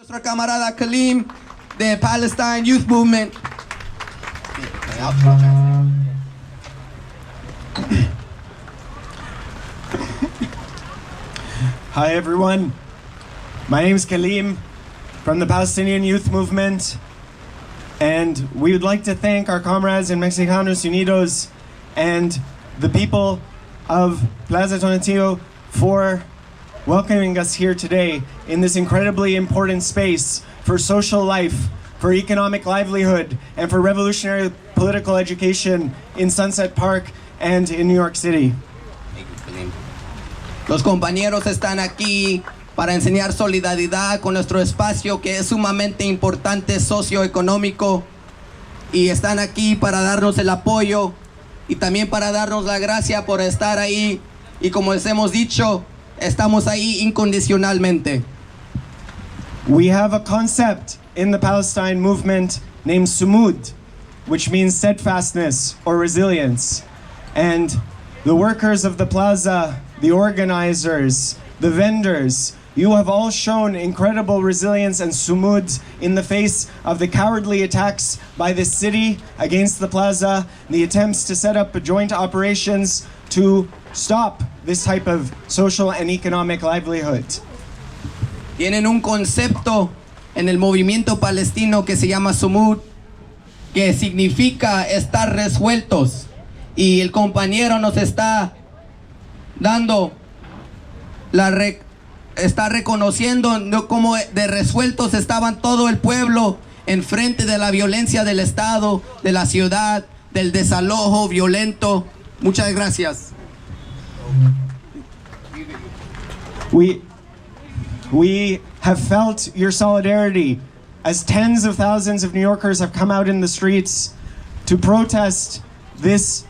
Nuestro camarada Kaleem de Palestine Youth Movement. Hi everyone, my name is Kaleem from the Palestinian Youth Movement, and we would like to thank our comrades in Mexicanos Unidos and the people of Plaza Tonatiuh for welcoming us here today in this incredibly important space for social life, for economic livelihood, and for revolutionary political education in Sunset Park and in New York City. Los compañeros están aquí para enseñar solidaridad con nuestro espacio que es sumamente importante socioeconómico, y están aquí para darnos el apoyo y también para darnos la gracia por estar ahí, y como les hemos dicho, estamos ahí incondicionalmente. We have a concept in the Palestine movement named sumud, which means steadfastness or resilience. And the workers of the plaza, the organizers, the vendors, you have all shown incredible resilience and sumud in the face of the cowardly attacks by the city against the plaza, the attempts to set up joint operations to stop this type of social and economic livelihood. Tienen un concepto en el movimiento palestino que se llama sumud, que significa estar resueltos, y el compañero nos está dando está reconociendo cómo de resueltos estaban todo el pueblo en frente de la violencia del Estado, de la ciudad, del desalojo violento. Muchas gracias. We have felt your solidarity as tens of thousands of New Yorkers have come out in the streets to protest this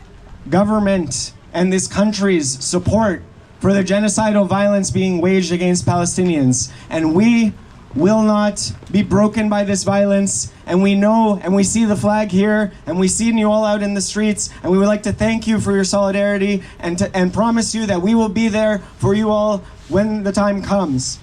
government and this country's support for the genocidal violence being waged against Palestinians. And we will not be broken by this violence. And we know, and we see the flag here, and we see you all out in the streets, and we would like to thank you for your solidarity and promise you that we will be there for you all when the time comes.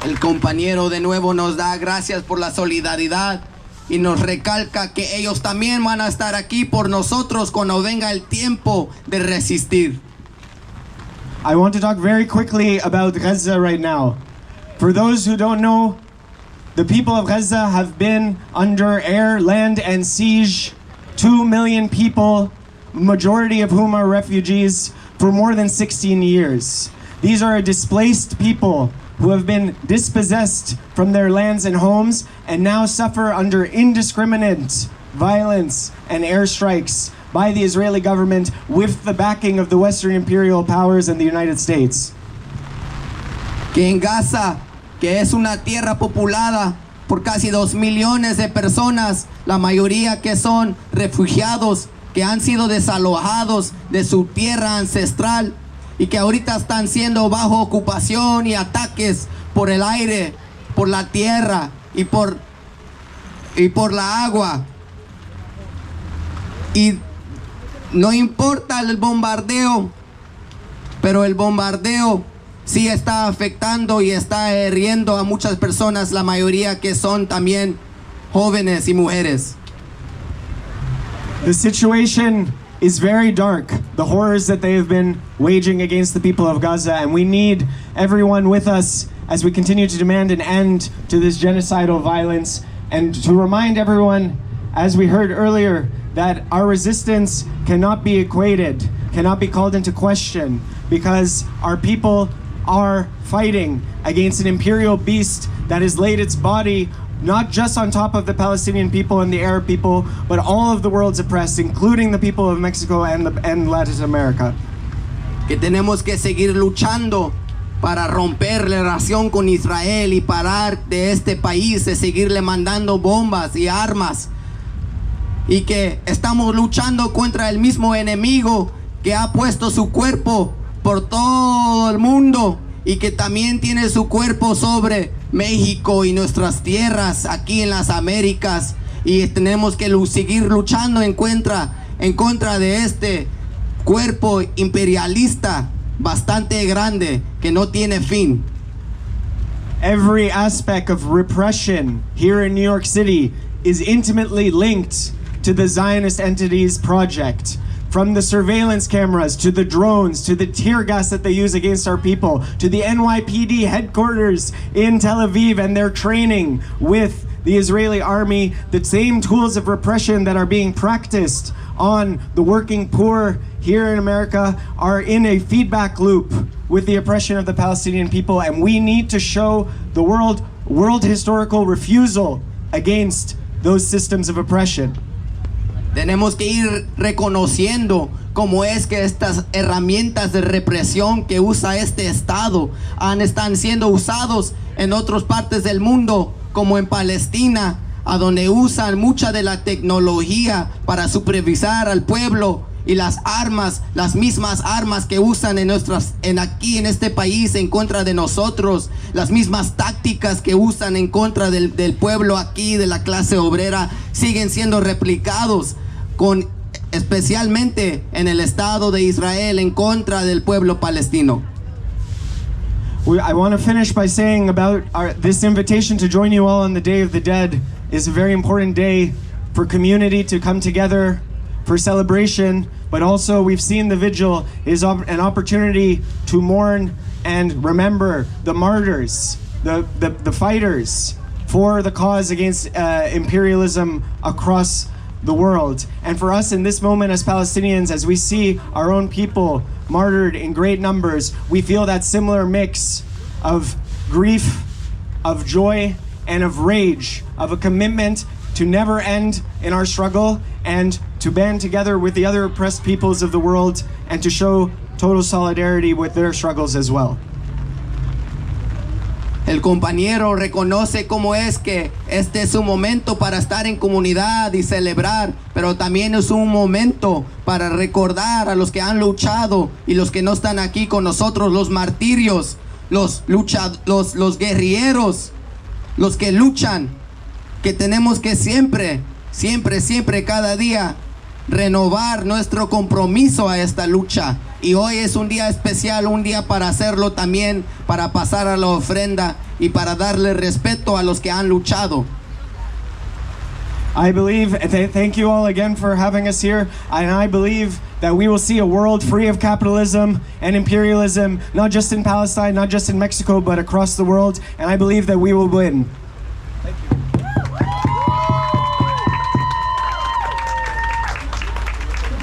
El compañero de nuevo nos da gracias por la solidaridad y nos recalca que ellos también van a estar aquí por nosotros cuando venga el tiempo de resistir. I want to talk very quickly about Gaza right now. For those who don't know, the people of Gaza have been under air, land, and siege. 2 million people, majority of whom are refugees, for more than 16 years. These are displaced people who have been dispossessed from their lands and homes and now suffer under indiscriminate violence and airstrikes by the Israeli government with the backing of the Western imperial powers and the United States. Que en Gaza, que es una tierra populada por casi 2 millones de personas, la mayoría que son refugiados, que han sido desalojados de su tierra ancestral y que ahorita están siendo bajo ocupación y ataques por el aire, por la tierra y por la agua. Y no importa el bombardeo, pero el bombardeo sí está afectando y está hiriendo a muchas personas, la mayoría que son también jóvenes y mujeres. The situation is very dark, the horrors that they have been waging against the people of Gaza, and we need everyone with us as we continue to demand an end to this genocidal violence, and to remind everyone, as we heard earlier, that our resistance cannot be equated, cannot be called into question, because our people are fighting against an imperial beast that has laid its body not just on top of the Palestinian people and the Arab people, but all of the world's oppressed, including the people of Mexico and Latin America. Que tenemos que seguir luchando para romper la relación con Israel y parar de este país de seguirle mandando bombas y armas, y que estamos luchando contra el mismo enemigo que ha puesto su cuerpo por todo el mundo y que también tiene su cuerpo sobre México y nuestras tierras aquí en las Américas, y tenemos que seguir luchando en contra de este cuerpo imperialista bastante grande que no tiene fin. Every aspect of repression here in New York City is intimately linked to the Zionist entity's project. From the surveillance cameras, to the drones, to the tear gas that they use against our people, to the NYPD headquarters in Tel Aviv and their training with the Israeli army, the same tools of repression that are being practiced on the working poor here in America are in a feedback loop with the oppression of the Palestinian people, and we need to show the world historical refusal against those systems of oppression. Tenemos que ir reconociendo cómo es que estas herramientas de represión que usa este estado están siendo usados en otras partes del mundo, como en Palestina, a donde usan mucha de la tecnología para supervisar al pueblo, y las armas, las mismas armas que usan aquí en este país en contra de nosotros, las mismas tácticas que usan en contra del pueblo aquí, de la clase obrera, siguen siendo replicados especialmente en el Estado de Israel en contra del pueblo palestino. I want to finish by saying about this invitation to join you all on the Day of the Dead is a very important day for community to come together for celebration, but also we've seen the vigil is an opportunity to mourn and remember the martyrs, the fighters for the cause against imperialism across the world. And for us in this moment as Palestinians, as we see our own people martyred in great numbers, we feel that similar mix of grief, of joy, and of rage, of a commitment to never end in our struggle and to band together with the other oppressed peoples of the world and to show total solidarity with their struggles as well. El compañero reconoce cómo es que este es un momento para estar en comunidad y celebrar, pero también es un momento para recordar a los que han luchado y los que no están aquí con nosotros, los martirios, los guerrilleros, los que luchan, que tenemos que siempre, cada día renovar nuestro compromiso a esta lucha. Y hoy es un día especial, un día para hacerlo también, para pasar a la ofrenda y para darle respeto a los que han luchado. I believe, thank you all again for having us here, and I believe that we will see a world free of capitalism and imperialism, not just in Palestine, not just in Mexico, but across the world, and I believe that we will win. Thank you.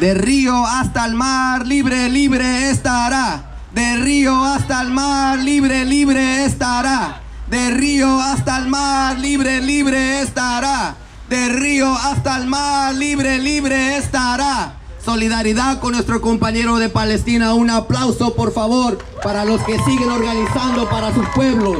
De río hasta el mar, libre, libre estará. De río hasta el mar, libre, libre estará. De río hasta el mar, libre, libre estará. De río hasta el mar, libre, libre estará. Solidaridad con nuestro compañero de Palestina. Un aplauso, por favor, para los que siguen organizando para sus pueblos.